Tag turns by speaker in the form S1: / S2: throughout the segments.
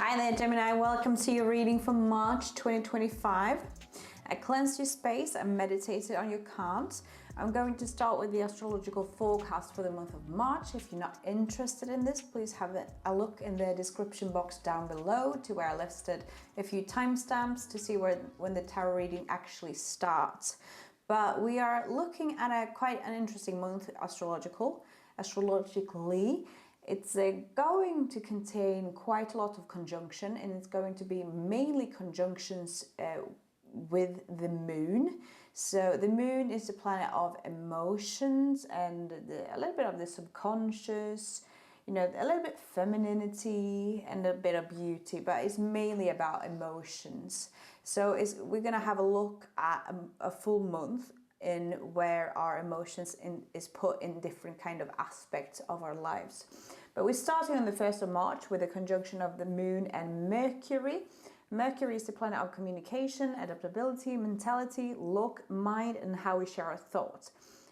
S1: Hi there, Gemini. Welcome to your reading for March 2025. I cleansed your space and meditated on your cards. I'm going to start with the astrological forecast for the month of March. If you're not interested in this, please have a look in the description box down below to where I listed a few timestamps to see when the tarot reading actually starts. But we are looking at quite an interesting month astrologically. It's going to contain quite a lot of conjunction, and it's going to be mainly conjunctions with the moon. So the moon is the planet of emotions and a little bit of the subconscious, a little bit femininity and a bit of beauty, but it's mainly about emotions. So we're going to have a look at a full month in where our emotions is put in different kind of aspects of our lives. But we're starting on the 1st of March with a conjunction of the moon and Mercury. Mercury is the planet of communication, adaptability, mentality, look, mind, and how we share our thoughts.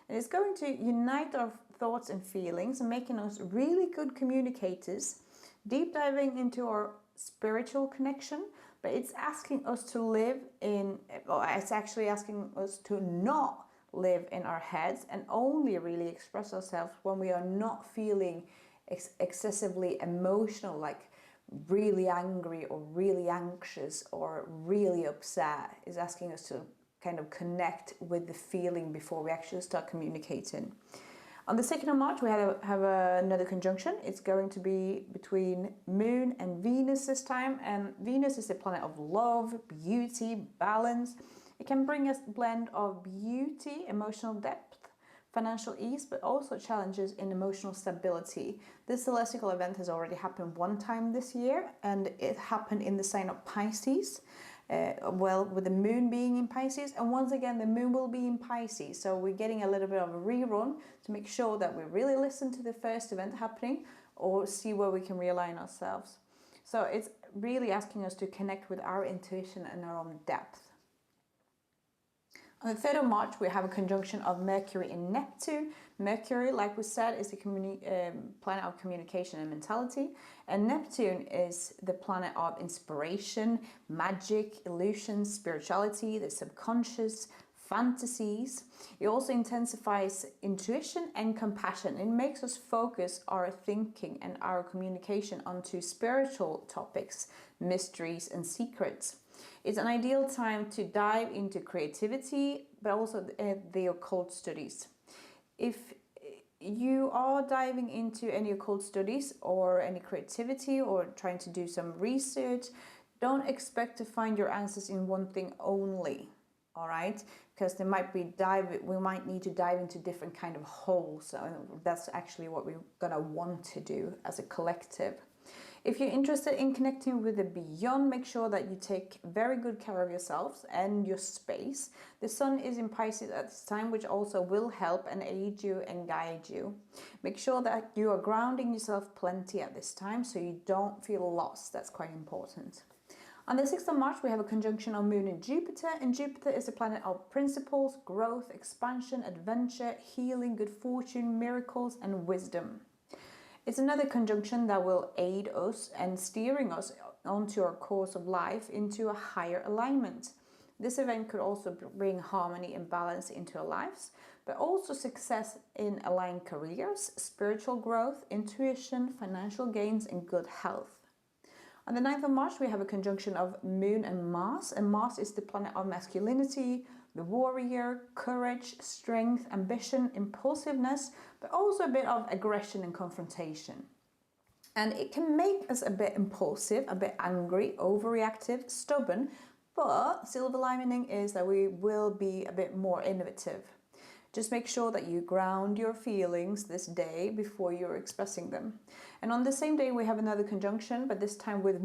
S1: And it's going to unite our thoughts and feelings and making us really good communicators, deep diving into our spiritual connection, but it's asking us to it's actually asking us to not live in our heads and only really express ourselves when we are not feeling excessively emotional, like really angry or really anxious or really upset. Is asking us to kind of connect with the feeling before we actually start communicating. On the 2nd of March, we have another conjunction. It's going to be between Moon and Venus this time. And Venus is the planet of love, beauty, balance. It can bring us a blend of beauty, emotional depth, financial ease, but also challenges in emotional stability. This celestial event has already happened one time this year, and it happened in the sign of Pisces. With the moon being in Pisces, and once again the moon will be in Pisces, so we're getting a little bit of a rerun to make sure that we really listen to the first event happening or see where we can realign ourselves. So it's really asking us to connect with our intuition and our own depth. On the 3rd of March, we have a conjunction of Mercury and Neptune. Mercury, like we said, is the planet of communication and mentality. And Neptune is the planet of inspiration, magic, illusions, spirituality, the subconscious, fantasies. It also intensifies intuition and compassion. It makes us focus our thinking and our communication onto spiritual topics, mysteries, and secrets. It's an ideal time to dive into creativity, but also the occult studies. If you are diving into any occult studies or any creativity or trying to do some research, don't expect to find your answers in one thing only. All right, because we might need to dive into different kind of holes. So that's actually what we're gonna want to do as a collective. If you're interested in connecting with the beyond, make sure that you take very good care of yourselves and your space. The sun is in Pisces at this time, which also will help and aid you and guide you. Make sure that you are grounding yourself plenty at this time so you don't feel lost. That's quite important. On the 6th of March, we have a conjunction of Moon and Jupiter is a planet of principles, growth, expansion, adventure, healing, good fortune, miracles, and wisdom. It's another conjunction that will aid us and steering us onto our course of life into a higher alignment. This event could also bring harmony and balance into our lives, but also success in aligned careers, spiritual growth, intuition, financial gains, and good health. On the 9th of March, we have a conjunction of Moon and Mars is the planet of masculinity, the warrior, courage, strength, ambition, impulsiveness, but also a bit of aggression and confrontation. And it can make us a bit impulsive, a bit angry, overreactive, stubborn, but silver lining is that we will be a bit more innovative. Just make sure that you ground your feelings this day before you're expressing them. And on the same day, we have another conjunction, but this time with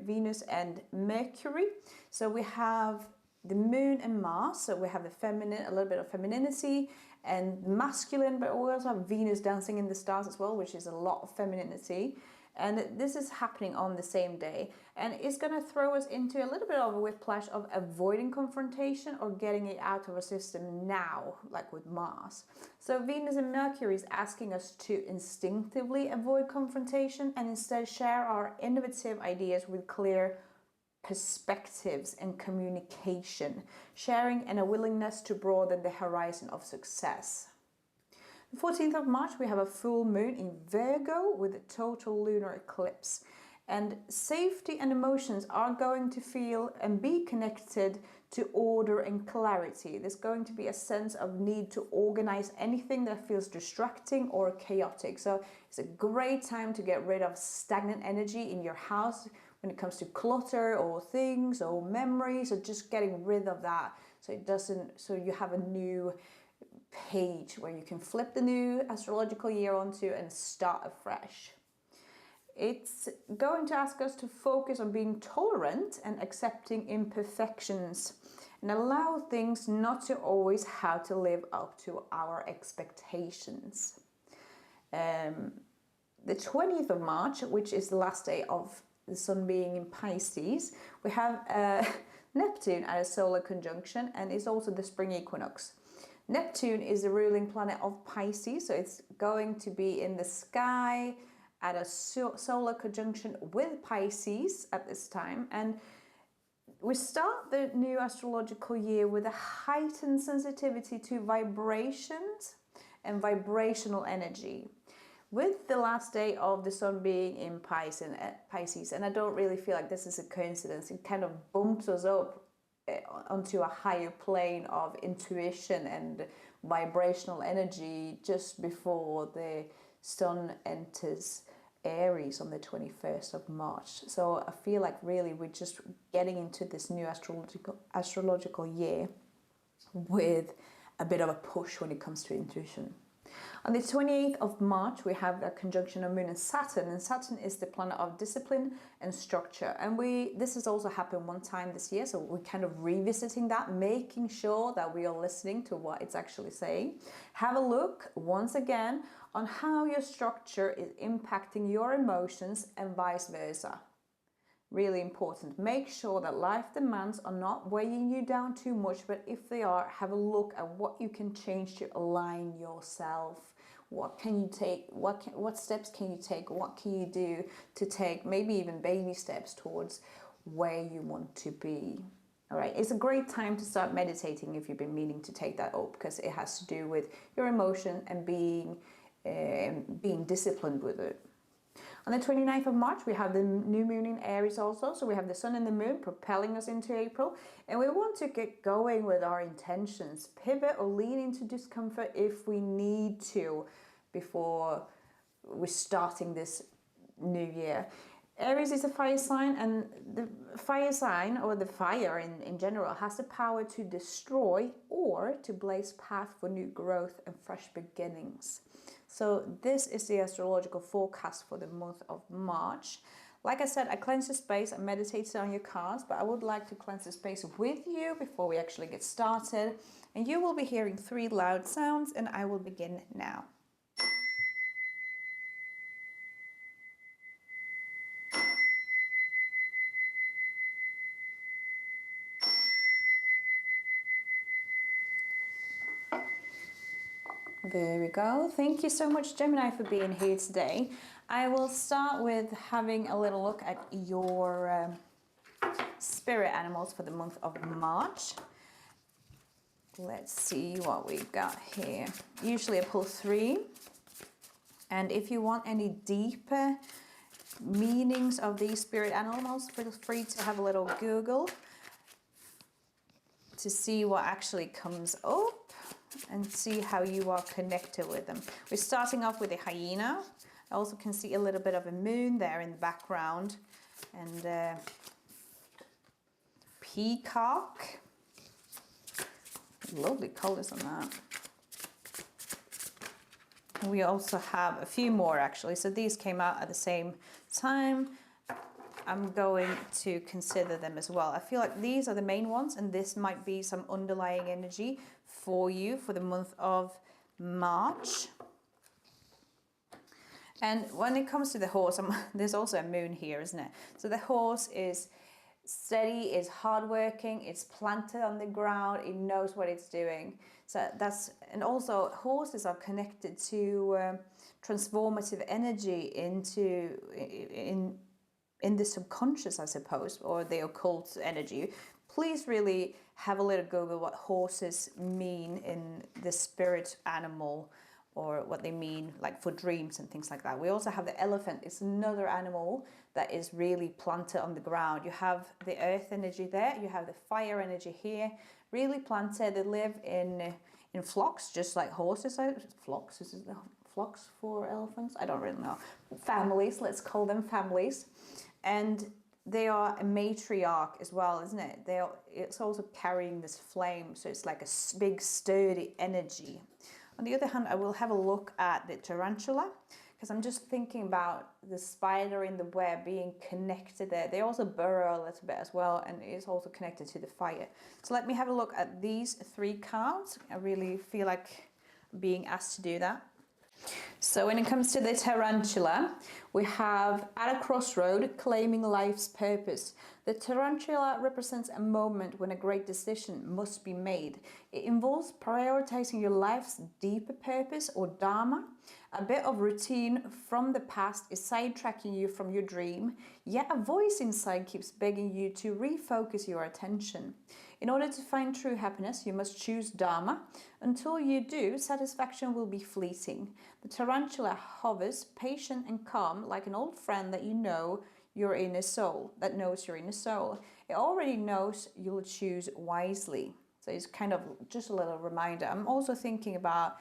S1: Venus and Mercury. So we have the Moon and Mars. So we have a little bit of femininity and masculine, but we also have Venus dancing in the stars as well, which is a lot of femininity. And this is happening on the same day, and it's going to throw us into a little bit of a whiplash of avoiding confrontation or getting it out of our system now, like with Mars. So Venus and Mercury is asking us to instinctively avoid confrontation and instead share our innovative ideas with clear perspectives and communication, sharing and a willingness to broaden the horizon of success. The 14th of March, we have a full moon in Virgo with a total lunar eclipse. And safety and emotions are going to feel and be connected to order and clarity. There's going to be a sense of need to organize anything that feels distracting or chaotic. So it's a great time to get rid of stagnant energy in your house when it comes to clutter or things or memories, or just getting rid of that so you have a new page where you can flip the new astrological year onto and start afresh. It's going to ask us to focus on being tolerant and accepting imperfections and allow things not to always have to live up to our expectations. The 20th of March, which is the last day of the sun being in Pisces, we have Neptune at a solar conjunction, and it's also the spring equinox. Neptune is the ruling planet of Pisces, so it's going to be in the sky at a solar conjunction with Pisces at this time. And we start the new astrological year with a heightened sensitivity to vibrations and vibrational energy, with the last day of the sun being in Pisces. And I don't really feel like this is a coincidence. It kind of bumps us up onto a higher plane of intuition and vibrational energy just before the sun enters Aries on the 21st of March. So I feel like really we're just getting into this new astrological year with a bit of a push when it comes to intuition. On the 28th of March, we have a conjunction of Moon and Saturn is the planet of discipline and structure. And this has also happened one time this year, so we're kind of revisiting that, making sure that we are listening to what it's actually saying. Have a look, once again, on how your structure is impacting your emotions and vice versa. Really important. Make sure that life demands are not weighing you down too much, but if they are, have a look at what you can change to align yourself. What can you take? What steps can you take? What can you do to take maybe even baby steps towards where you want to be? All right, it's a great time to start meditating if you've been meaning to take that up, because it has to do with your emotion and being disciplined with it. On the 29th of March, we have the new moon in Aries also. So we have the sun and the moon propelling us into April. And we want to get going with our intentions, pivot or lean into discomfort if we need to before we're starting this new year. Aries is a fire sign, and the fire sign, or the fire in general, has the power to destroy or to blaze path for new growth and fresh beginnings. So this is the astrological forecast for the month of March. Like I said, I cleansed the space, I meditated on your cards, but I would like to cleanse the space with you before we actually get started. And you will be hearing 3 loud sounds, and I will begin now. There we go. Thank you so much, Gemini, for being here today. I will start with having a little look at your spirit animals for the month of March. Let's see what we've got here. Usually I pull 3. And if you want any deeper meanings of these spirit animals, feel free to have a little Google to see what actually comes up and see how you are connected with them. We're starting off with a hyena. I also can see a little bit of a moon there in the background, and peacock. Lovely colors on that. And we also have a few more actually. So these came out at the same time. I'm going to consider them as well. I feel like these are the main ones, and this might be some underlying energy for you for the month of March. And when it comes to the horse, there's also a moon here, isn't it? So the horse is steady, it's hardworking, it's planted on the ground, it knows what it's doing. So that's, and also horses are connected to transformative energy into in the subconscious, I suppose, or the occult energy. Please really have a little Google what horses mean in the spirit animal, or what they mean like for dreams and things like that. We also have the elephant. It's another animal that is really planted on the ground. You have the earth energy there, you have the fire energy here, really planted. They live in flocks, just like horses. Flocks, is it flocks for elephants? I don't really know. Families, let's call them families. And they are a matriarch as well, isn't it? It's also carrying this flame, so it's like a big sturdy energy. On the other hand, I will have a look at the tarantula, because I'm just thinking about the spider in the web being connected there. They also burrow a little bit as well, and it is also connected to the fire. So let me have a look at these 3 cards. I really feel like being asked to do that. So when it comes to the tarantula, we have at a crossroad, claiming life's purpose. The tarantula represents a moment when a great decision must be made. It involves prioritizing your life's deeper purpose or dharma. A bit of routine from the past is sidetracking you from your dream, yet a voice inside keeps begging you to refocus your attention. In order to find true happiness, you must choose dharma. Until you do, satisfaction will be fleeting. The tarantula hovers, patient and calm, like an old friend that you know your inner soul, that knows your inner soul. It already knows you'll choose wisely. So it's kind of just a little reminder. I'm also thinking about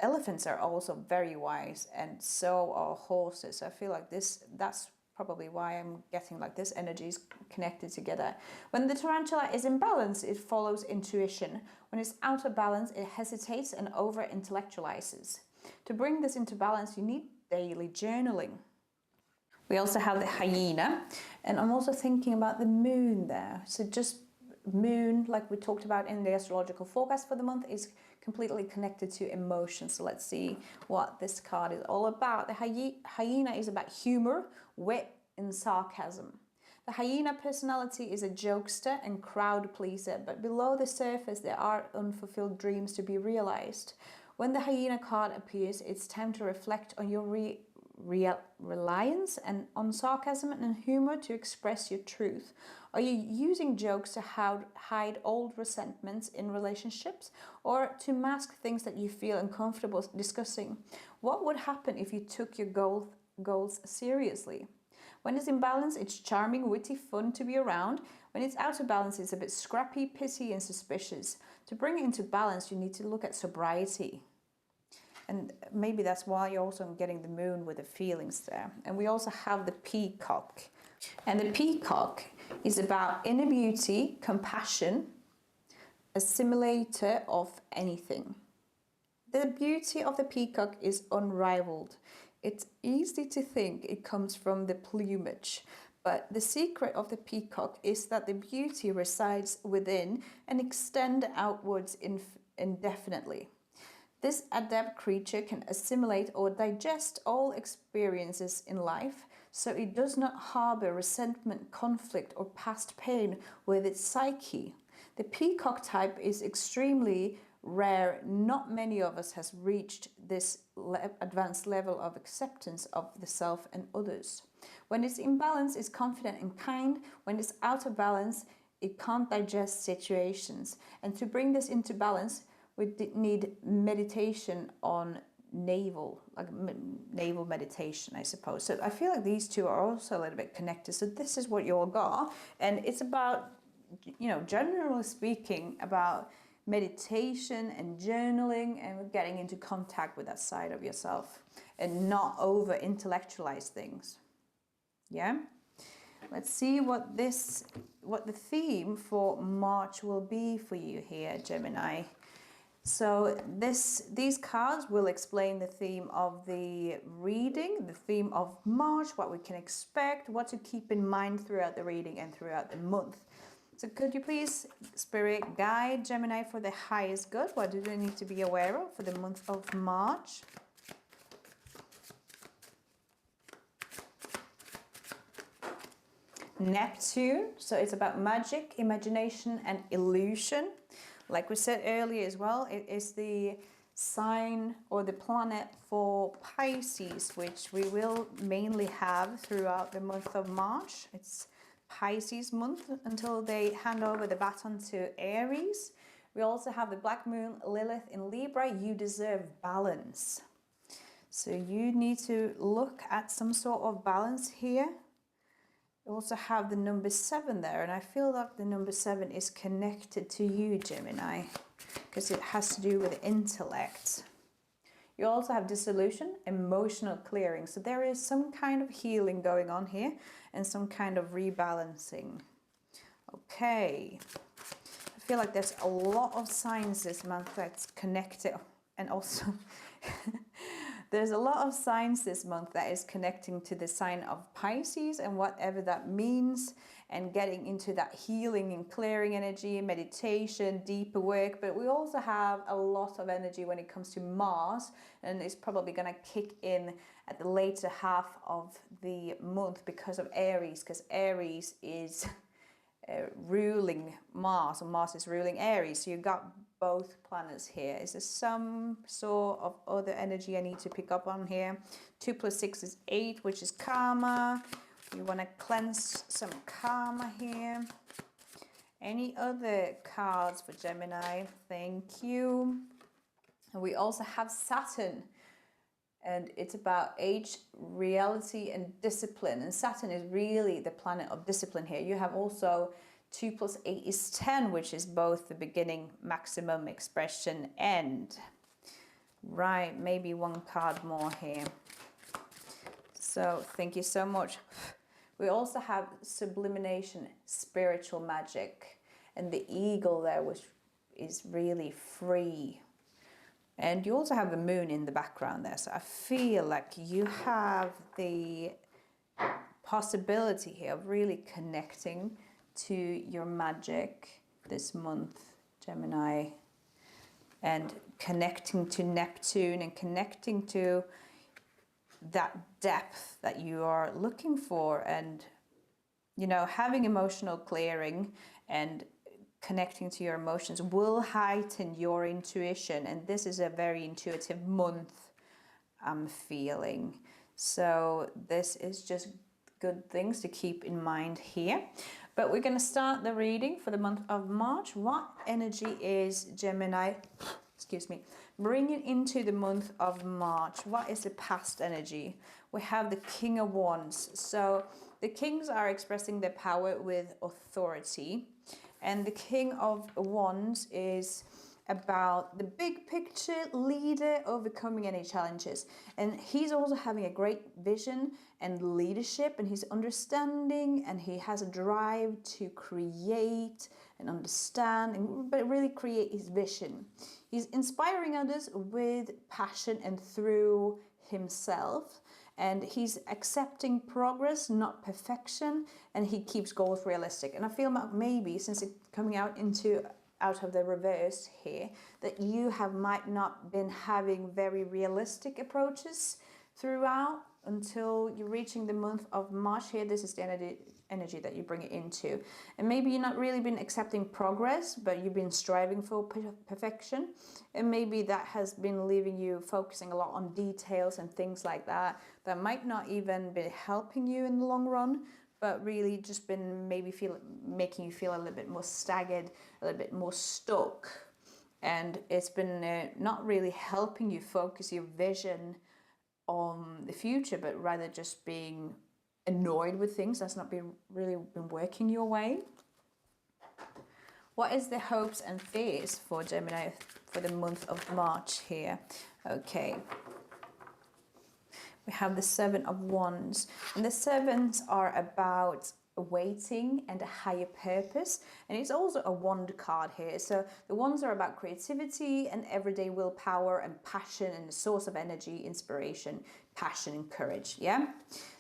S1: elephants are also very wise, and so are horses. I feel like that's probably why I'm getting like this energy is connected together. When the tarantula is in balance, it follows intuition. When it's out of balance, it hesitates and over-intellectualizes. To bring this into balance, you need daily journaling. We also have the hyena, and I'm also thinking about the moon there. So just moon, like we talked about in the astrological forecast for the month, is completely connected to emotions. So let's see what this card is all about. The hyena is about humor, wit, and sarcasm. The hyena personality is a jokester and crowd pleaser, but below the surface there are unfulfilled dreams to be realized. When the hyena card appears, it's time to reflect on your reliance and on sarcasm and humor to express your truth. Are you using jokes to hide old resentments in relationships, or to mask things that you feel uncomfortable discussing? What would happen if you took your goals seriously? When it's in balance, it's charming, witty, fun to be around. When it's out of balance, it's a bit scrappy, pissy, and suspicious. To bring it into balance, you need to look at sobriety. And maybe that's why you're also getting the moon with the feelings there. And we also have the peacock. And the peacock is about inner beauty, compassion, a simulator of anything. The beauty of the peacock is unrivaled. It's easy to think it comes from the plumage, but the secret of the peacock is that the beauty resides within and extends outwards indefinitely. This adept creature can assimilate or digest all experiences in life, so it does not harbor resentment, conflict, or past pain with its psyche. The peacock type is extremely rare. Not many of us has reached this advanced level of acceptance of the self and others. When it's in balance, it's confident and kind. When it's out of balance, it can't digest situations. And to bring this into balance, we need meditation on navel meditation, I suppose. So I feel like these two are also a little bit connected. So this is what you all got, and it's about, generally speaking, about meditation and journaling and getting into contact with that side of yourself and not over intellectualize things. Yeah. Let's see what the theme for March will be for you here, Gemini. So these cards will explain the theme of the reading, the theme of March, what we can expect, what to keep in mind throughout the reading and throughout the month. So could you please, Spirit, guide Gemini for the highest good? What do they need to be aware of for the month of March? Neptune, so it's about magic, imagination, and illusion. Like we said earlier as well, it is the sign or the planet for Pisces, which we will mainly have throughout the month of March. It's Pisces month until they hand over the baton to Aries. We also have the Black Moon, Lilith in Libra. You deserve balance. So you need to look at some sort of balance here. You also have the number 7 there, and I feel like the number 7 is connected to you, Gemini, because it has to do with intellect. You also have dissolution, emotional clearing. So there is some kind of healing going on here and some kind of rebalancing. Okay. I feel like there's a lot of signs this month that's connected, and also there's a lot of signs this month that is connecting to the sign of Pisces and whatever that means, and getting into that healing and clearing energy, meditation, deeper work. But we also have a lot of energy when it comes to Mars, and it's probably going to kick in at the later half of the month because of Aries, because Aries is ruling Mars, and Mars is ruling Aries. So you got both planets here. Is there some sort of other energy I need to pick up on here? 2 + 6 is 8, which is karma. We want to cleanse some karma here. Any other cards for Gemini? Thank you. And we also have Saturn, and it's about age, reality, and discipline. And Saturn is really the planet of discipline here. You have also 2 + 8 is 10, which is both the beginning, maximum, expression, end. Right, maybe one card more here. So thank you so much. We also have sublimination, spiritual magic, and the eagle there, which is really free. And you also have the moon in the background there. So I feel like you have the possibility here of really connecting to your magic this month, Gemini, and connecting to Neptune and connecting to that depth that you are looking for, and having emotional clearing and connecting to your emotions will heighten your intuition, and this is a very intuitive month, I'm feeling. So this is just good things to keep in mind here. But we're going to start the reading for the month of March. What energy is Gemini, bringing into the month of March? What is the past energy? We have the King of Wands. So the kings are expressing their power with authority, and the King of Wands is about the big picture, leader, overcoming any challenges. And he's also having a great vision and leadership, and he's understanding, and he has a drive to create and understand, but really create his vision. He's inspiring others with passion and through himself, and he's accepting progress, not perfection, and he keeps goals realistic. And I feel like maybe, since it's coming out of the reverse here, that you might not been having very realistic approaches throughout until you're reaching the month of March here. This is the energy that you bring it into. And maybe you're not really been accepting progress, but you've been striving for perfection. And maybe that has been leaving you focusing a lot on details and things like that, that might not even be helping you in the long run, but really just been maybe making you feel a little bit more staggered, a little bit more stuck. And it's been not really helping you focus your vision on the future, but rather just being annoyed with things that's not really been working your way. What is the hopes and fears for Gemini for the month of March here? Okay. We have the 7 of Wands, and the 7s are about waiting and a higher purpose, and it's also a wand card here. So the wands are about creativity and everyday willpower and passion and the source of energy, inspiration, passion and courage. Yeah,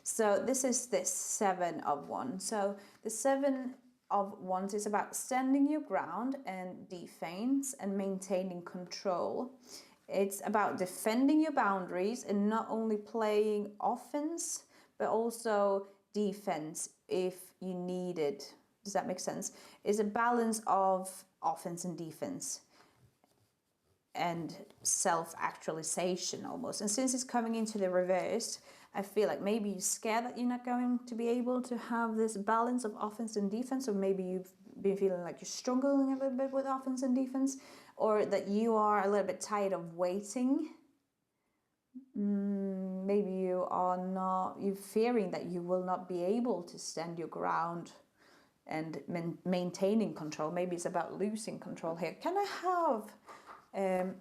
S1: so this is the 7 of Wands. So the 7 of Wands is about standing your ground and defense and maintaining control. It's about defending your boundaries and not only playing offense, but also defense if you need it. Does that make sense? It's a balance of offense and defense and self-actualization almost. And since it's coming into the reverse, I feel like maybe you're scared that you're not going to be able to have this balance of offense and defense, or maybe you've been feeling like you're struggling a little bit with offense and defense, or that you are a little bit tired of waiting. Maybe you're fearing that you will not be able to stand your ground and maintaining control. Maybe it's about losing control here. Can I have,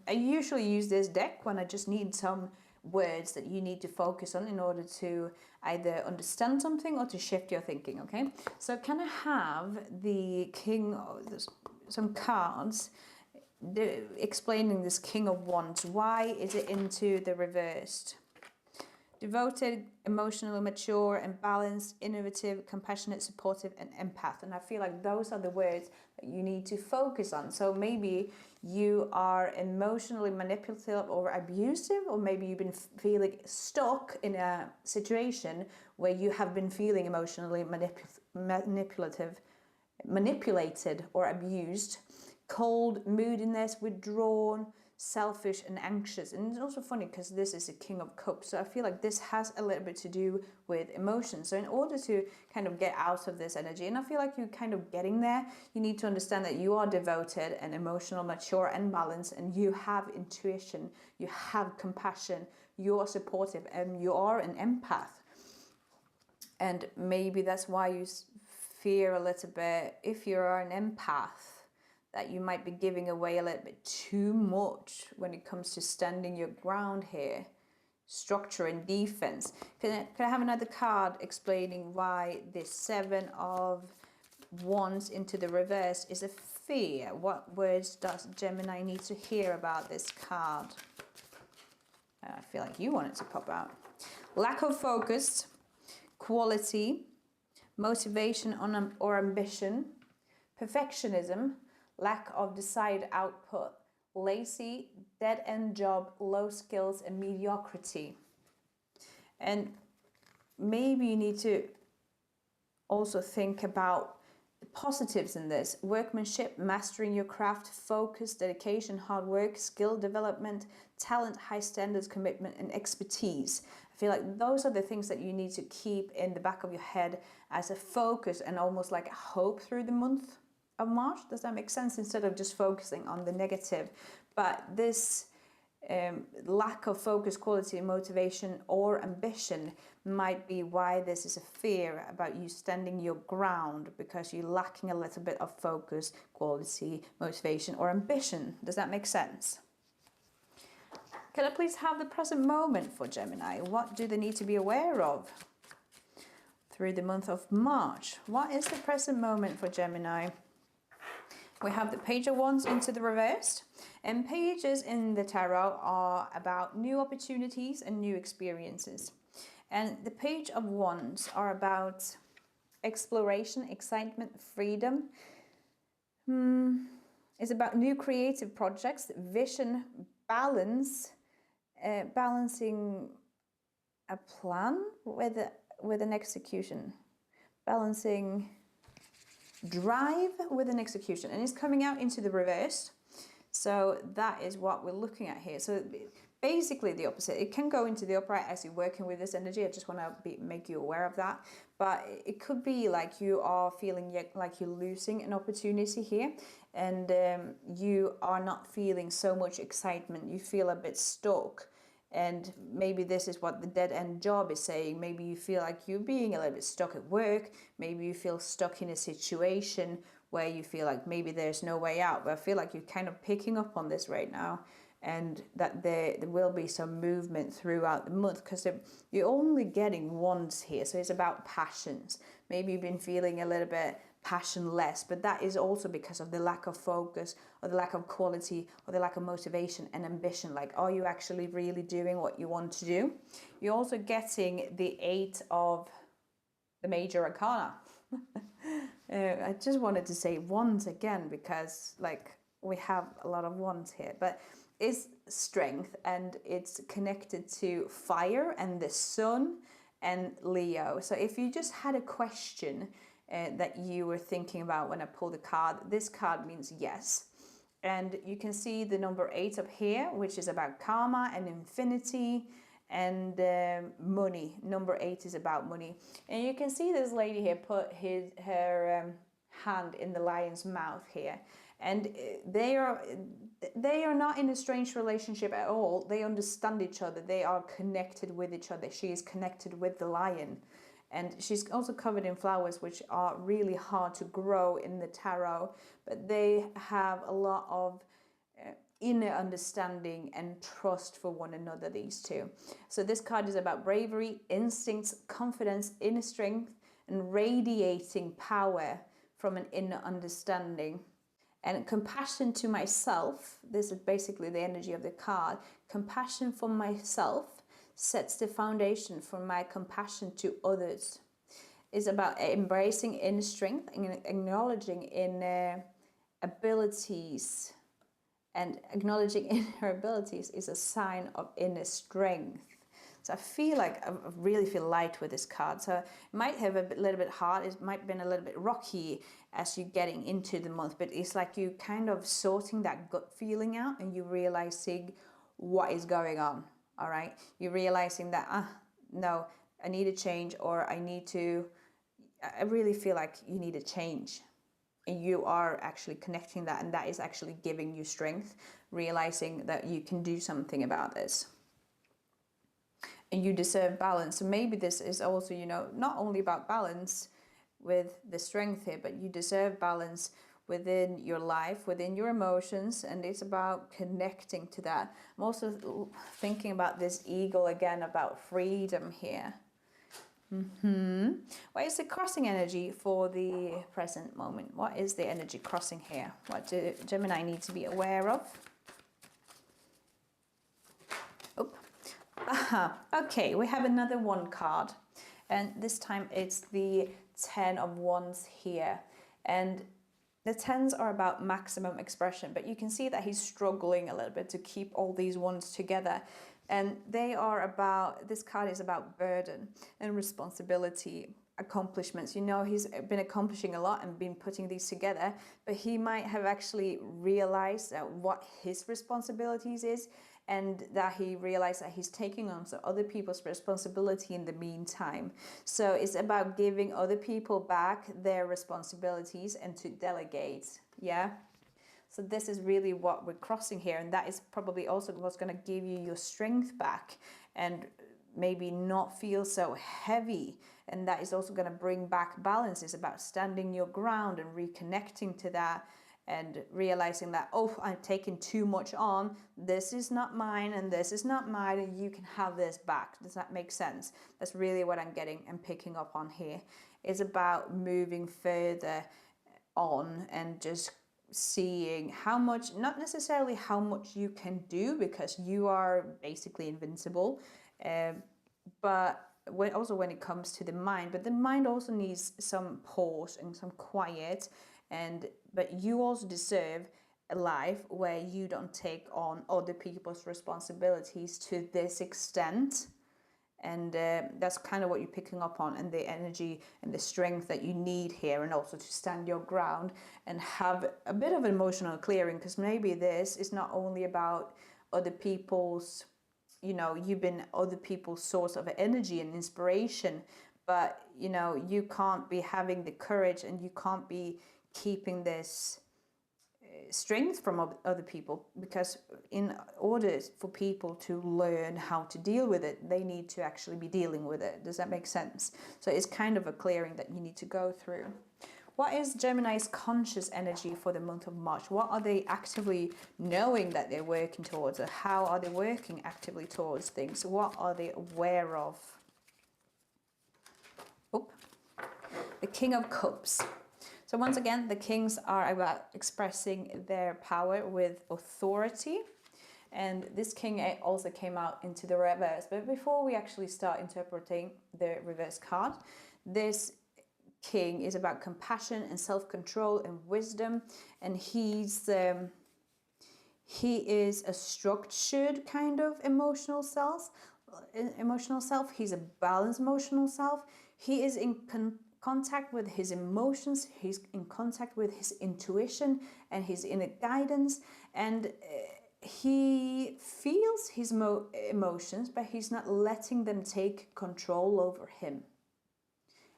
S1: I usually use this deck when I just need some words that you need to focus on in order to either understand something or to shift your thinking, okay? So can I have the king, some cards explaining this King of Wands? Why is it into the reversed? Devoted, emotionally mature and balanced, innovative, compassionate, supportive, and empath. And I feel like those are the words that you need to focus on. So maybe you are emotionally manipulative or abusive, or maybe you've been feeling stuck in a situation where you have been feeling emotionally manipulated or abused. Cold, moodiness, withdrawn, selfish and anxious. And it's also funny because this is a King of Cups, so I feel like this has a little bit to do with emotions. So in order to kind of get out of this energy, and I feel like you're kind of getting there, you need to understand that you are devoted and emotional, mature and balanced, and you have intuition, you have compassion, you are supportive, and you are an empath. And maybe that's why you fear a little bit, if you are an empath, that you might be giving away a little bit too much when it comes to standing your ground here. Structure and defense. Can I have another card explaining why this Seven of Wands into the reverse is a fear? What words does Gemini need to hear about this card? I feel like you want it to pop out. Lack of focus, quality, motivation or ambition, perfectionism, lack of desired output, lazy, dead-end job, low skills, and mediocrity. And maybe you need to also think about the positives in this: workmanship, mastering your craft, focus, dedication, hard work, skill development, talent, high standards, commitment, and expertise. I feel like those are the things that you need to keep in the back of your head as a focus and almost like a hope through the month of March. Does that make sense? Instead of just focusing on the negative. But this lack of focus, quality, motivation or ambition might be why this is a fear about you standing your ground, because you're lacking a little bit of focus, quality, motivation or ambition. Does that make sense? Can I please have the present moment for Gemini? What do they need to be aware of through the month of March? What is the present moment for Gemini? We have the Page of Wands into the reverse, and pages in the tarot are about new opportunities and new experiences. And the Page of Wands are about exploration, excitement, freedom. It's about new creative projects, vision, balance, balancing a plan with an execution, balancing drive with an execution, and it's coming out into the reverse. So that is what we're looking at here. So basically the opposite. It can go into the upright as you're working with this energy. I just want to make you aware of that. But it could be like you are feeling like you're losing an opportunity here, and you are not feeling so much excitement. You feel a bit stuck. And maybe this is what the dead-end job is saying. Maybe you feel like you're being a little bit stuck at work. Maybe you feel stuck in a situation where you feel like maybe there's no way out. But I feel like you're kind of picking up on this right now, and that there will be some movement throughout the month, because you're only getting Wands here. So it's about passions. Maybe you've been feeling a little bit passionless, but that is also because of the lack of focus or the lack of quality or the lack of motivation and ambition. Like, are you actually really doing what you want to do? You're also getting the 8 of the major arcana. I just wanted to say Wands again, because like we have a lot of Wands here, but it's strength, and it's connected to fire and the sun and Leo. So if you just had a question that you were thinking about when I pulled the card, this card means yes. And you can see the number 8 up here, which is about karma and infinity and money. Number 8 is about money. And you can see this lady here put her hand in the lion's mouth here. And they are not in a strange relationship at all. They understand each other. They are connected with each other. She is connected with the lion. And she's also covered in flowers, which are really hard to grow in the tarot. But they have a lot of inner understanding and trust for one another, these two. So this card is about bravery, instincts, confidence, inner strength, and radiating power from an inner understanding. And compassion to myself, this is basically the energy of the card. Compassion for myself sets the foundation for my compassion to others. It's about embracing inner strength and acknowledging inner abilities. And acknowledging inner abilities is a sign of inner strength. So I feel like I really feel light with this card. So it might have a little bit hard. It might have been a little bit rocky as you're getting into the month. But it's like you kind of sorting that gut feeling out and you realizing what is going on. All right. You're realizing that, no, I need a change, or I really feel like you need a change. And you are actually connecting that, and that is actually giving you strength, realizing that you can do something about this. And you deserve balance. So maybe this is also, not only about balance with the strength here, but you deserve balance within your life, within your emotions, and it's about connecting to that. I'm also thinking about this eagle again, about freedom here. What is the crossing energy for the present moment? What is the energy crossing here? What do Gemini need to be aware of? Okay, we have another one card, and this time it's the 10 of Wands here, and the 10s are about maximum expression, but you can see that he's struggling a little bit to keep all these wands together. And this card is about burden and responsibility, accomplishments. He's been accomplishing a lot and been putting these together, but he might have actually realized what his responsibilities is, and that he realized that he's taking on some other people's responsibility in the meantime. So it's about giving other people back their responsibilities and to delegate, yeah? So this is really what we're crossing here, and that is probably also what's going to give you your strength back and maybe not feel so heavy. And that is also going to bring back balance. It's about standing your ground and reconnecting to that and realizing that, I'm taking too much on. This is not mine and this is not mine, and you can have this back. Does that make sense? That's really what I'm getting and picking up on here. It's about moving further on and just seeing how much, not necessarily how much you can do, because you are basically invincible, but when it comes to the mind, but the mind also needs some pause and some quiet, but you also deserve a life where you don't take on other people's responsibilities to this extent. And that's kind of what you're picking up on, and the energy and the strength that you need here, and also to stand your ground and have a bit of emotional clearing, because maybe this is not only about other people's, you've been other people's source of energy and inspiration, but you can't be having the courage, and you can't be keeping this strength from other people, because in order for people to learn how to deal with it, they need to actually be dealing with it. Does that make sense? So it's kind of a clearing that you need to go through. What is Gemini's conscious energy for the month of March? What are they actively knowing that they're working towards, or how are they working actively towards things? What are they aware of? The King of Cups. So once again, the kings are about expressing their power with authority. And this king also came out into the reverse. But before we actually start interpreting the reverse card, this king is about compassion and self-control and wisdom. And he is a structured kind of emotional self. emotional self. He's a balanced emotional self. He is in contact with his emotions. He's in contact with his intuition and his inner guidance. And he feels his emotions, but he's not letting them take control over him.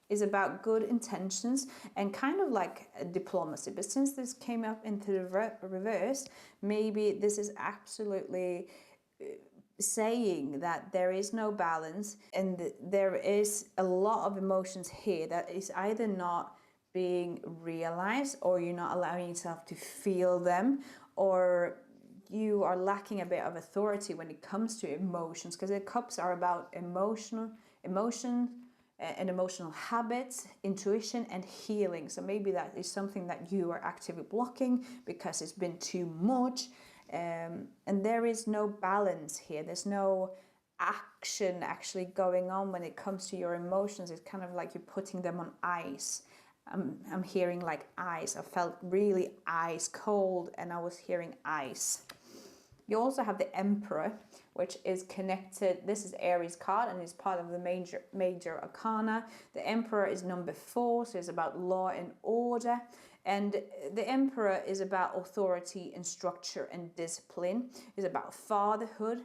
S1: Is about good intentions and kind of like diplomacy. But since this came up into the reverse, maybe this is absolutely saying that there is no balance and there is a lot of emotions here that is either not being realized, or you're not allowing yourself to feel them, or you are lacking a bit of authority when it comes to emotions, because the cups are about emotion and emotional habits, intuition and healing. So maybe that is something that you are actively blocking because it's been too much. And there is no balance here. There's no action actually going on when it comes to your emotions. It's kind of like you're putting them on ice. I'm hearing like ice. I felt really ice cold and I was hearing ice. You also have the Emperor, which is connected. This is Aries card and is part of the major arcana. The Emperor is number 4, so it's about law and order. And the Emperor is about authority and structure and discipline. It's about fatherhood,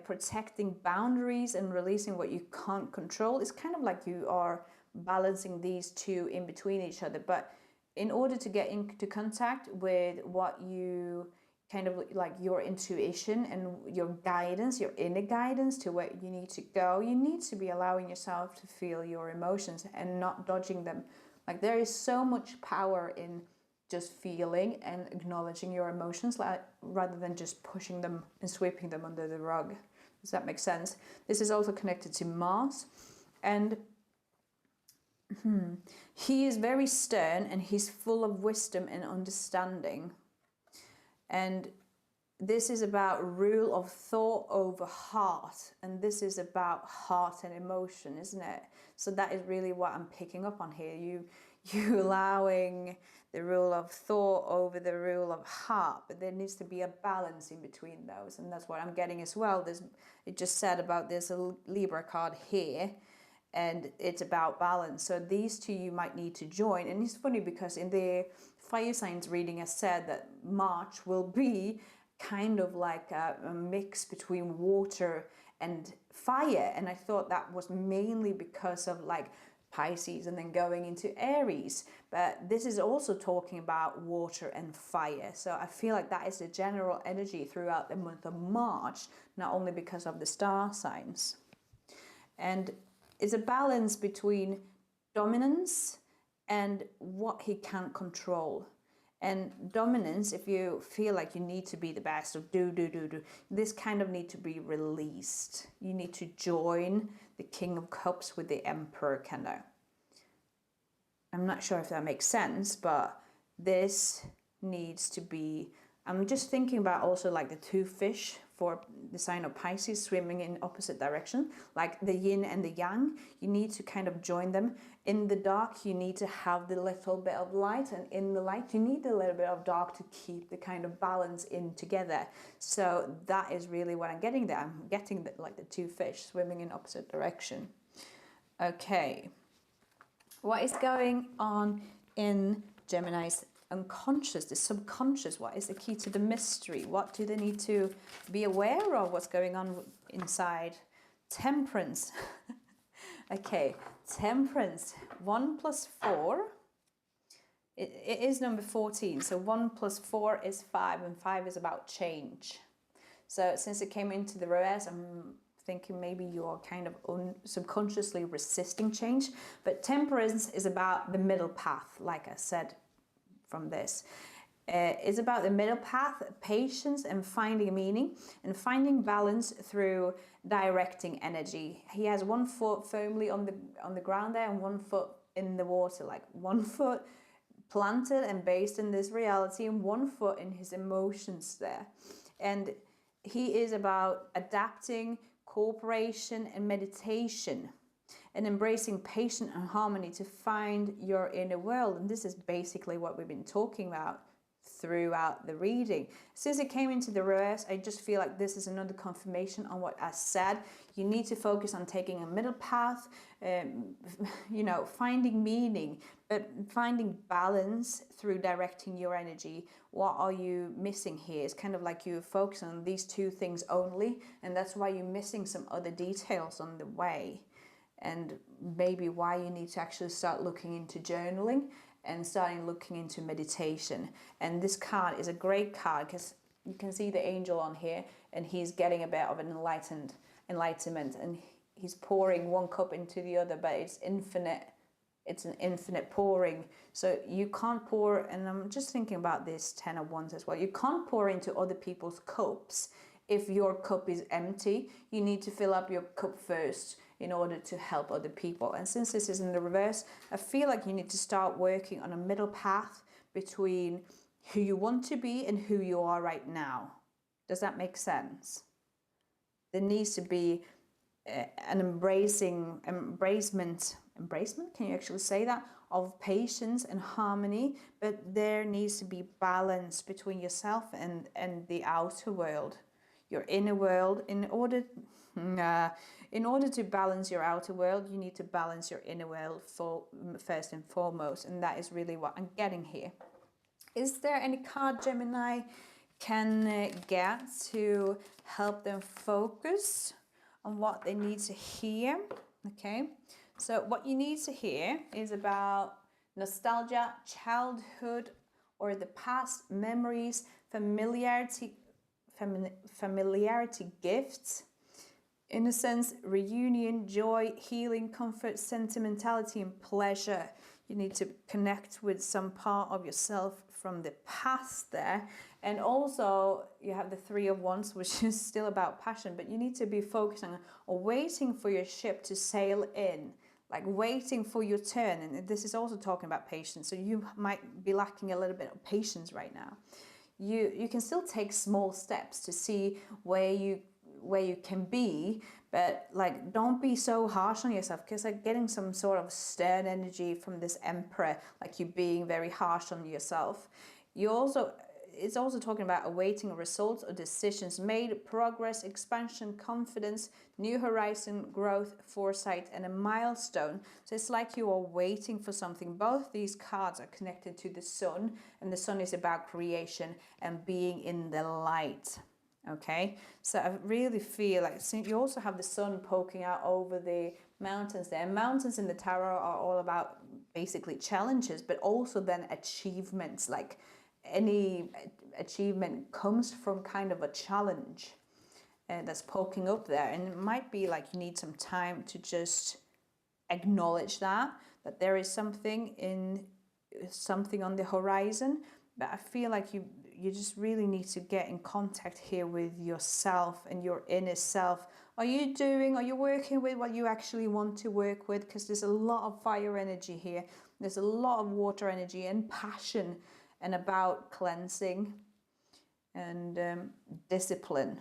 S1: protecting boundaries and releasing what you can't control. It's kind of like you are balancing these two in between each other. But in order to get into contact with what you kind of like your intuition and your guidance, your inner guidance to where you need to go, you need to be allowing yourself to feel your emotions and not dodging them. Like there is so much power in just feeling and acknowledging your emotions, like, rather than just pushing them and sweeping them under the rug. Does that make sense? This is also connected to Mars, and he is very stern and he's full of wisdom and understanding. And this is about rule of thought over heart. And this is about heart and emotion, isn't it? So that is really what I'm picking up on here. You allowing the rule of thought over the rule of heart. But there needs to be a balance in between those. And that's what I'm getting as well. It just said about there's a Libra card here. And it's about balance. So these two you might need to join. And it's funny because in the fire signs reading I said that March will be kind of like a mix between water and fire. And I thought that was mainly because of like Pisces and then going into Aries. But this is also talking about water and fire. So I feel like that is the general energy throughout the month of March, not only because of the star signs. And it's a balance between dominance and what he can't control. And dominance, if you feel like you need to be the best or do, this kind of need to be released. You need to join the King of Cups with the Emperor, kind of. I'm not sure if that makes sense, but this needs to be, I'm just thinking about also like the two fish for the sign of Pisces swimming in opposite direction, like the yin and the yang. You need to kind of join them. In the dark, you need to have the little bit of light, and in the light, you need a little bit of dark to keep the kind of balance in together. So that is really what I'm getting there. I'm getting like the two fish swimming in opposite direction. Okay. What is going on in Gemini's unconscious, the subconscious? What is the key to the mystery? What do they need to be aware of? What's going on inside? Temperance. Okay, Temperance. 1 plus 4. It is number 14. So 1 plus 4 is 5, and 5 is about change. So since it came into the reverse, I'm thinking maybe you're kind of subconsciously resisting change. But Temperance is about the middle path, like I said from this. It's about the middle path, patience and finding meaning and finding balance through directing energy. He has 1 foot firmly on the ground there and 1 foot in the water, like 1 foot planted and based in this reality and 1 foot in his emotions there. And he is about adapting, cooperation and meditation, and embracing patience and harmony to find your inner world. And this is basically what we've been talking about throughout the reading. Since it came into the reverse, I just feel like this is another confirmation on what I said. You need to focus on taking a middle path, you know, finding meaning, but finding balance through directing your energy. What are you missing here? It's kind of like you focus on these two things only, and that's why you're missing some other details on the way. And maybe why you need to actually start looking into journaling and starting looking into meditation. And this card is a great card because you can see the angel on here, and he's getting a bit of an enlightenment, and he's pouring one cup into the other, but it's infinite. It's an infinite pouring. So you can't pour, and I'm just thinking about this 10 of Wands as well. You can't pour into other people's cups if your cup is empty. You need to fill up your cup first in order to help other people. And since this is in the reverse, I feel like you need to start working on a middle path between who you want to be and who you are right now. Does that make sense? There needs to be an embracement, can you actually say that, of patience and harmony, but there needs to be balance between yourself and the outer world, your inner world. In order to balance your outer world, you need to balance your inner world first and foremost, and that is really what I'm getting here. Is there any card Gemini can get to help them focus on what they need to hear? Okay, so what you need to hear is about nostalgia, childhood, or the past memories, familiarity gifts, innocence, reunion, joy, healing, comfort, sentimentality, and pleasure. You need to connect with some part of yourself from the past there. And also you have the Three of Wands, which is still about passion, but you need to be focusing on waiting for your ship to sail in, like waiting for your turn. And this is also talking about patience. So you might be lacking a little bit of patience right now. You can still take small steps to see where you can be, but like don't be so harsh on yourself, because like getting some sort of stern energy from this Emperor, like you being very harsh on yourself. It's also talking about awaiting results or decisions made, progress, expansion, confidence, new horizon, growth, foresight, and a milestone. So it's like you are waiting for something. Both these cards are connected to the sun, and the sun is about creation and being in the light. Okay, so I really feel like you also have the sun poking out over the mountains there. Mountains in the tarot are all about basically challenges, but also then achievements. Like any achievement comes from kind of a challenge that's poking up there, and it might be like you need some time to just acknowledge that there is something on the horizon. But I feel like you just really need to get in contact here with yourself and your inner self. Are you working with what you actually want to work with? Because there's a lot of fire energy here. There's a lot of water energy and passion, and about cleansing and discipline.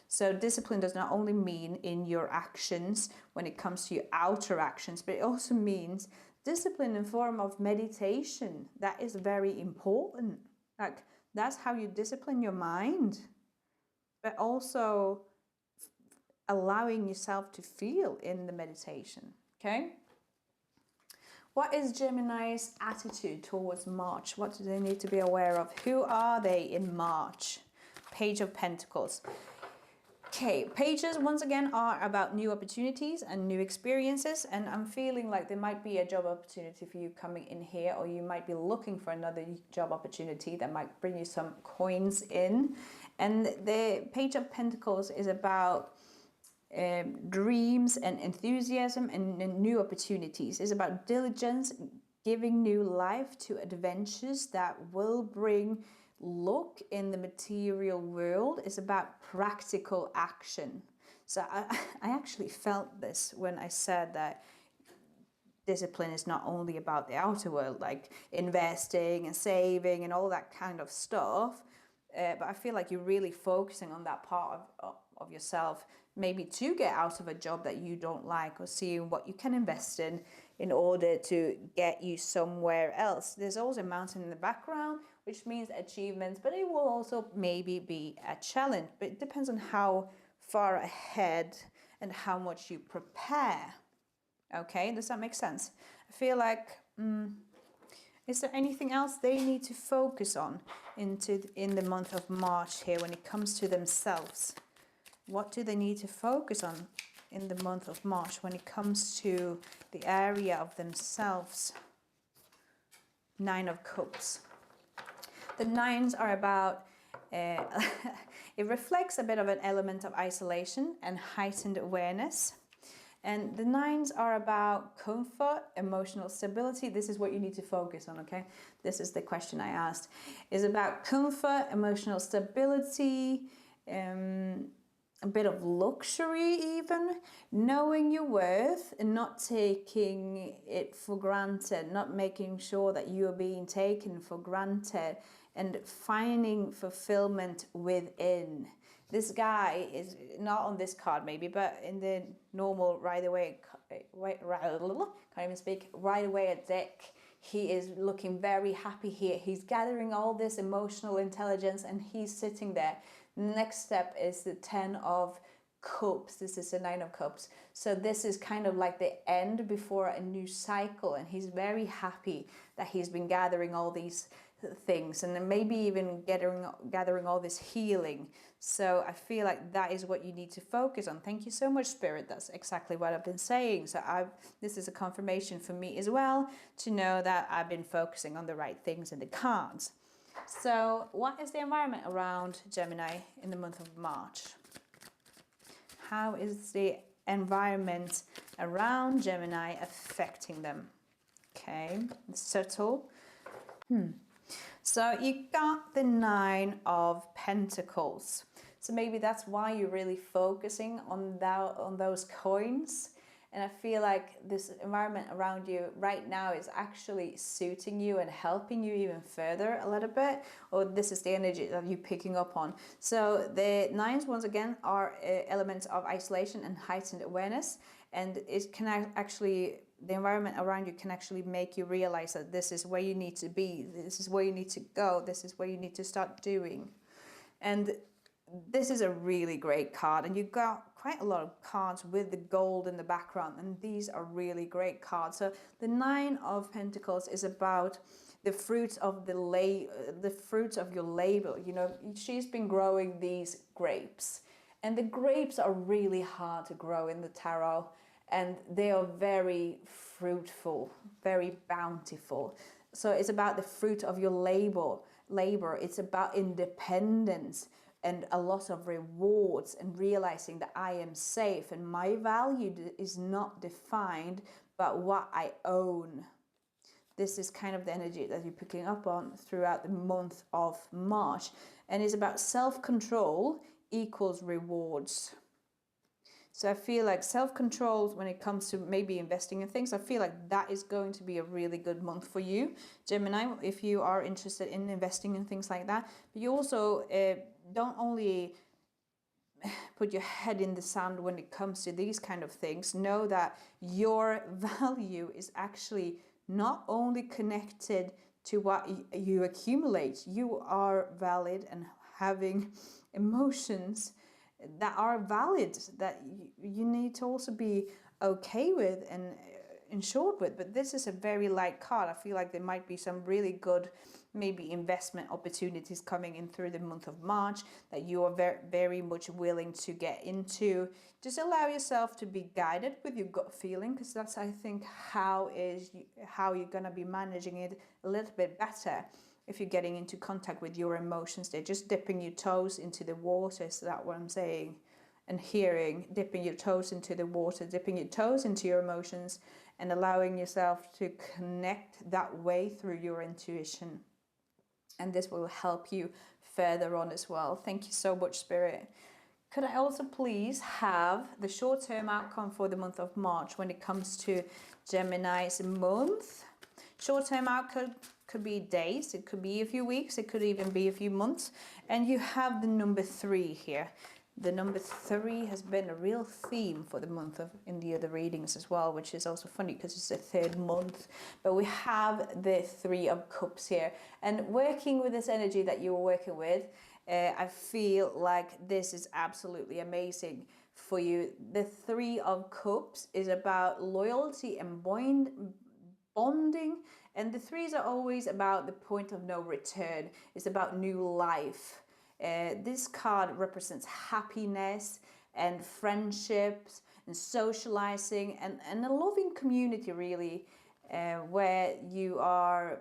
S1: So discipline does not only mean in your actions when it comes to your outer actions, but it also means discipline in form of meditation. That is very important. Like that's how you discipline your mind, but also allowing yourself to feel in the meditation. Okay. What is Gemini's attitude towards March? What do they need to be aware of? Who are they in March? Page of Pentacles. Okay, pages once again are about new opportunities and new experiences, and I'm feeling like there might be a job opportunity for you coming in here, or you might be looking for another job opportunity that might bring you some coins in. And the Page of Pentacles is about dreams and enthusiasm and new opportunities. It's about diligence, giving new life to adventures that will bring luck in the material world. Is about practical action. So I actually felt this when I said that discipline is not only about the outer world, like investing and saving and all that kind of stuff, but I feel like you're really focusing on that part of yourself, maybe to get out of a job that you don't like, or seeing what you can invest in in order to get you somewhere else. There's also a mountain in the background, which means achievements, but it will also maybe be a challenge. But it depends on how far ahead and how much you prepare. Okay, does that make sense? I feel like, is there anything else they need to focus on in the month of March here when it comes to themselves? What do they need to focus on in the month of March when it comes to the area of themselves? Nine of Cups. The nines are about, it reflects a bit of an element of isolation and heightened awareness. And the nines are about comfort, emotional stability. This is what you need to focus on, okay? This is the question I asked. It's about comfort, emotional stability, a bit of luxury even, knowing your worth and not taking it for granted, not making sure that you're being taken for granted, and finding fulfillment within. This guy is not on this card maybe, but in the normal right away deck, he is looking very happy here. He's gathering all this emotional intelligence and he's sitting there. Next step is the 10 of Cups. This is the 9 of Cups. So this is kind of like the end before a new cycle, and he's very happy that he's been gathering all these things and then maybe even gathering all this healing. So I feel like that is what you need to focus on. Thank you so much, Spirit. That's exactly what I've been saying. So this is a confirmation for me as well to know that I've been focusing on the right things in the cards. So what is the environment around Gemini in the month of March? How is the environment around Gemini affecting them? Okay, subtle. So you got the 9 of Pentacles. So maybe that's why you're really focusing on those coins. And I feel like this environment around you right now is actually suiting you and helping you even further a little bit. Or this is the energy that you're picking up on. So the 9s, once again, are elements of isolation and heightened awareness. And it can actually, the environment around you can actually make you realize that this is where you need to be. This is where you need to go. This is where you need to start doing. And this is a really great card, and you've got quite a lot of cards with the gold in the background, and these are really great cards. So the 9 of Pentacles is about the fruits of the fruits of your labor. You know, she's been growing these grapes, and the grapes are really hard to grow in the tarot, and they are very fruitful, very bountiful. So it's about the fruit of your labor. It's about independence and a lot of rewards, and realizing that I am safe and my value is not defined by what I own. This is kind of the energy that you're picking up on throughout the month of March. And it's about self-control equals rewards. So I feel like self-control when it comes to maybe investing in things, I feel like that is going to be a really good month for you, Gemini, if you are interested in investing in things like that. But you also don't only put your head in the sand when it comes to these kind of things. Know that your value is actually not only connected to what you accumulate. You are valid and having emotions that are valid, that you need to also be okay with and insured with. But this is a very light card. I feel like there might be some really good maybe investment opportunities coming in through the month of March that you are very, very much willing to get into. Just allow yourself to be guided with your gut feeling, because that's, I think, how you're going to be managing it a little bit better. If you're getting into contact with your emotions, they're just dipping your toes into the water. Is that what I'm saying? And hearing, dipping your toes into the water, dipping your toes into your emotions, and allowing yourself to connect that way through your intuition. And this will help you further on as well. Thank you so much, Spirit. Could I also please have the short-term outcome for the month of March when it comes to Gemini's month? Short-term outcome could be days, it could be a few weeks, it could even be a few months. And you have the number 3 here. The number 3 has been a real theme for the month of in the other readings as well, which is also funny because it's the 3rd month. But we have the 3 of Cups here, and working with this energy that you were working with, I feel like this is absolutely amazing for you. The 3 of Cups is about loyalty and bonding, and the 3s are always about the point of no return. It's about new life. This card represents happiness and friendships and socializing and a loving community, really, where you are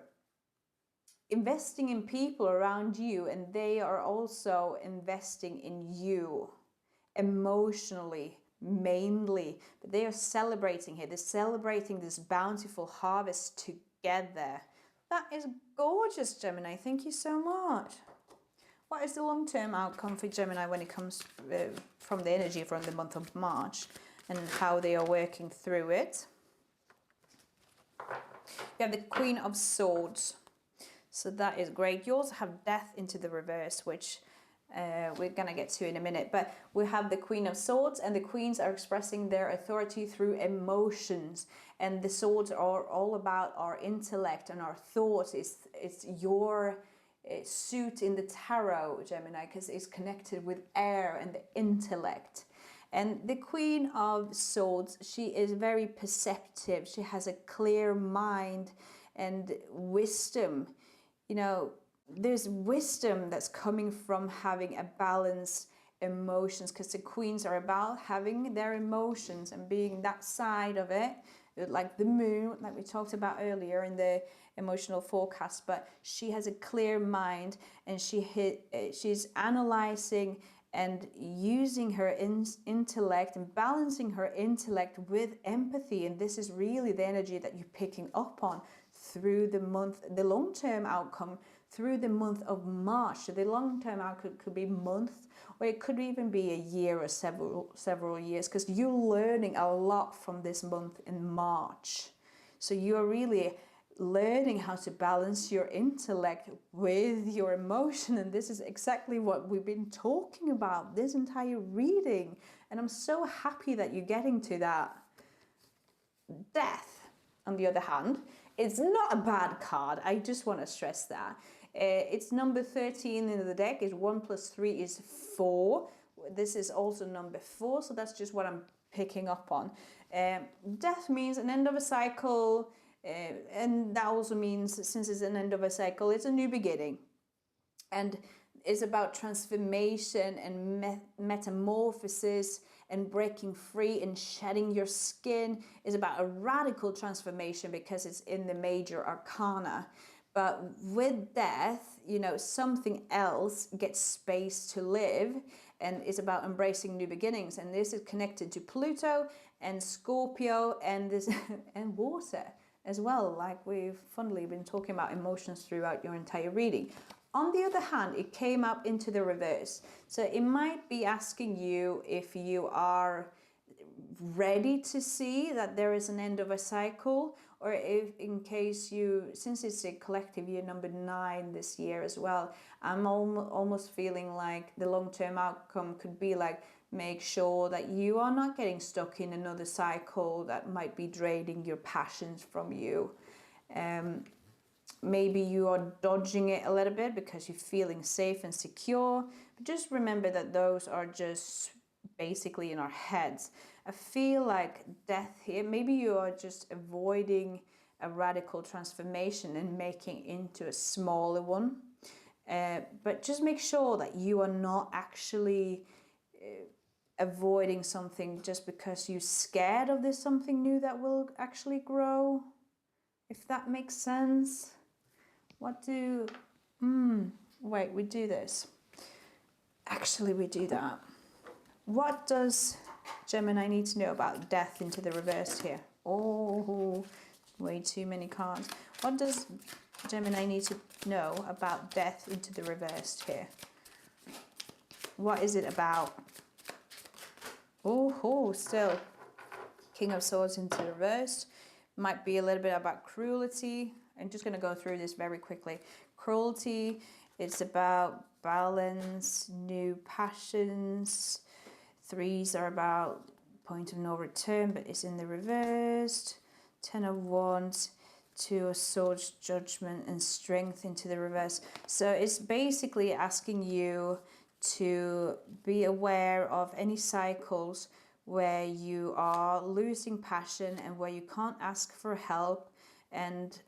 S1: investing in people around you and they are also investing in you emotionally, mainly. But they are celebrating here. They're celebrating this bountiful harvest together. That is gorgeous, Gemini. Thank you so much. What is the long-term outcome for Gemini when it comes from the energy from the month of March and how they are working through it? You have the Queen of Swords. So that is great. You also have Death into the reverse, which we're going to get to in a minute. But we have the Queen of Swords, and the Queens are expressing their authority through emotions. And the Swords are all about our intellect and our thoughts. It's your suit in the tarot, Gemini, because it's connected with air and the intellect. And the Queen of Swords, she is very perceptive. She has a clear mind and wisdom. You know, there's wisdom that's coming from having a balanced emotions, because the queens are about having their emotions and being that side of it, like the moon, like we talked about earlier in the emotional forecast. But she has a clear mind, and she's analyzing and using her intellect and balancing her intellect with empathy. And this is really the energy that you're picking up on through the month, the long-term outcome through the month of March. So the long-term outcome could be months, or it could even be a year or several years, because you're learning a lot from this month in March. So you're really learning how to balance your intellect with your emotion, and this is exactly what we've been talking about this entire reading, and I'm so happy that you're getting to that. Death, on the other hand, it's not a bad card. I just want to stress that. It's number 13 in the deck. Is 1 + 3 is 4. This is also number 4, so that's just what I'm picking up on. Death means an end of a cycle, and that also means, since it's an end of a cycle, it's a new beginning. And it's about transformation and metamorphosis and breaking free and shedding your skin. It's about a radical transformation because it's in the major arcana. But with death, you know, something else gets space to live, and it's about embracing new beginnings. And this is connected to Pluto and Scorpio and this and water as well. Like we've funnily been talking about emotions throughout your entire reading. On the other hand, it came up into the reverse. So it might be asking you if you are ready to see that there is an end of a cycle, or if in case you, since it's a collective year number 9 this year as well, I'm almost feeling like the long-term outcome could be like, make sure that you are not getting stuck in another cycle that might be draining your passions from you. Maybe you are dodging it a little bit because you're feeling safe and secure, but just remember that those are just basically in our heads. I feel like death here, maybe you are just avoiding a radical transformation and making into a smaller one. But just make sure that you are not actually avoiding something just because you're scared of this something new that will actually grow, if that makes sense. Wait, we do this. Actually, we do that. What does Gemini need to know about death into the reverse here? Oh, way too many cards. What does Gemini need to know about death into the reverse here? What is it about? Oh, still. King of Swords into the reverse. Might be a little bit about cruelty. I'm just going to go through this very quickly. Cruelty, it's about balance, new passions, Threes are about point of no return, but it's in the reversed. 10 of Wands, Two of Swords, Judgment and Strength into the reverse. So it's basically asking you to be aware of any cycles where you are losing passion and where you can't ask for help, and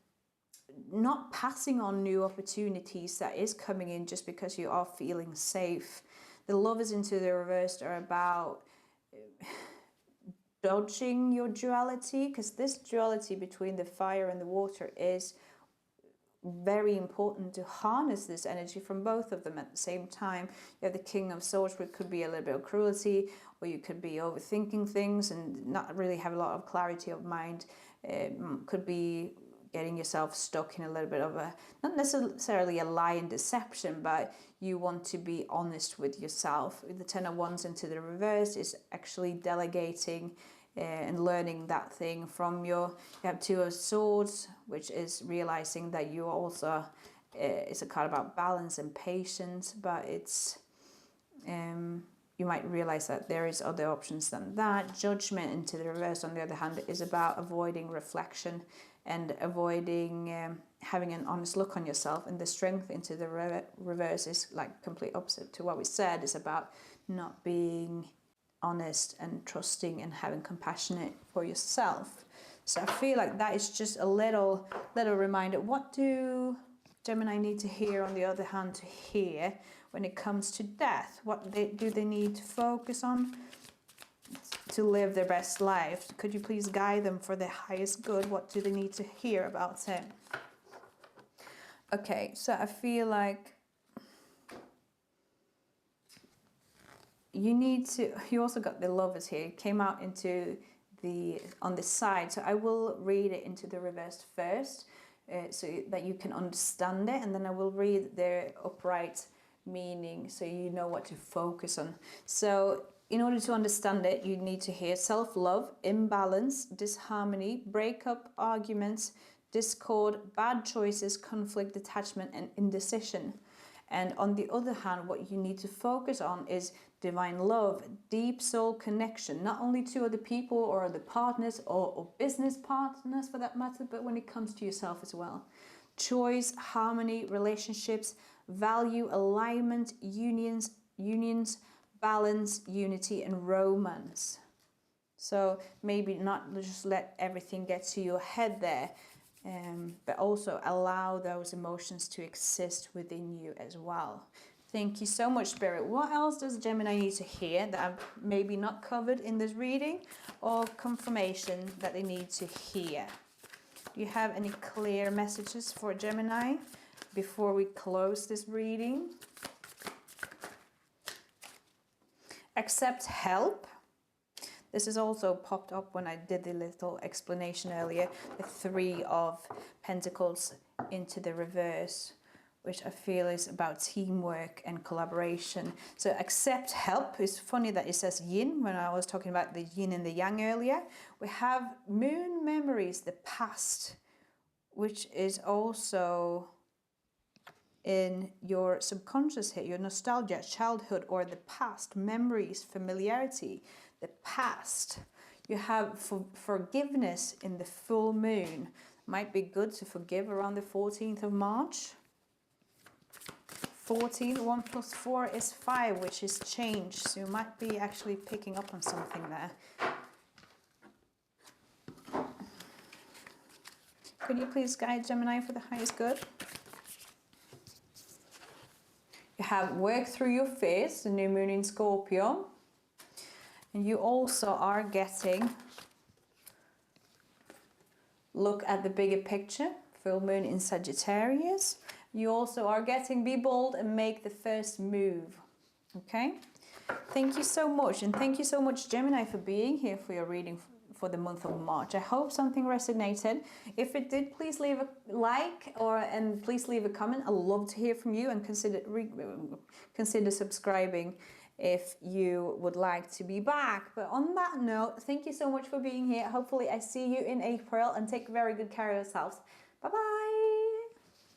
S1: not passing on new opportunities that is coming in just because you are feeling safe. The Lovers into the reversed are about dodging your duality, because this duality between the fire and the water is very important to harness this energy from both of them at the same time. You have the King of Swords, which could be a little bit of cruelty, or you could be overthinking things and not really have a lot of clarity of mind. Could be getting yourself stuck in a little bit of a, not necessarily a lie and deception, but you want to be honest with yourself. The Ten of Wands into the reverse is actually delegating and learning that thing from you have Two of Swords, which is realizing that you also, it's a card about balance and patience, but it's, you might realize that there is other options than that. Judgment into the reverse, on the other hand, is about avoiding reflection and avoiding having an honest look on yourself. And the Strength into the reverse is like complete opposite to what we said. It's about not being honest and trusting and having compassion for yourself. So I feel like that is just a little reminder. What do Gemini need to hear, on the other hand, to hear when it comes to death? What do they need to focus on to live their best life? Could you please guide them for their highest good? What do they need to hear about it? Okay, so I feel like you need to, you also got the Lovers here. It came out into the, on the side. So I will read it into the reversed first, so that you can understand it. And then I will read the upright meaning so you know what to focus on. So in order to understand it, you need to hear self-love, imbalance, disharmony, breakup, arguments, discord, bad choices, conflict, detachment, and indecision. And on the other hand, what you need to focus on is divine love, deep soul connection, not only to other people or other partners or business partners for that matter, but when it comes to yourself as well. Choice, harmony, relationships, value, alignment, unions, balance, unity, and romance. So maybe not just let everything get to your head there, but also allow those emotions to exist within you as well. Thank you so much, Spirit. What else does Gemini need to hear that I've maybe not covered in this reading, or confirmation that they need to hear? Do you have any clear messages for Gemini before we close this reading? Accept help. This is also popped up when I did the little explanation earlier. The Three of Pentacles into the reverse, which I feel is about teamwork and collaboration. So accept help. It's funny that it says yin when I was talking about the yin and the yang earlier. We have moon memories, the past, which is also in your subconscious here, your nostalgia, childhood, or the past, memories, familiarity, the past. You have forgiveness in the full moon. Might be good to forgive around the 14th of March. 14, 1 plus 4 is 5, which is change. So you might be actually picking up on something there. Could you please guide Gemini for the highest good? You have work through your fears, the new moon in Scorpio. And you also are getting look at the bigger picture, full moon in Sagittarius. You also are getting be bold and make the first move. Okay? Thank you so much. And thank you so much, Gemini, for being here for your reading for the month of March. I hope something resonated. If it did, please leave a like and please leave a comment. I'd love to hear from you, and consider subscribing if you would like to be back. But on that note, thank you so much for being here. Hopefully I see you in April, and take very good care of yourselves. Bye bye.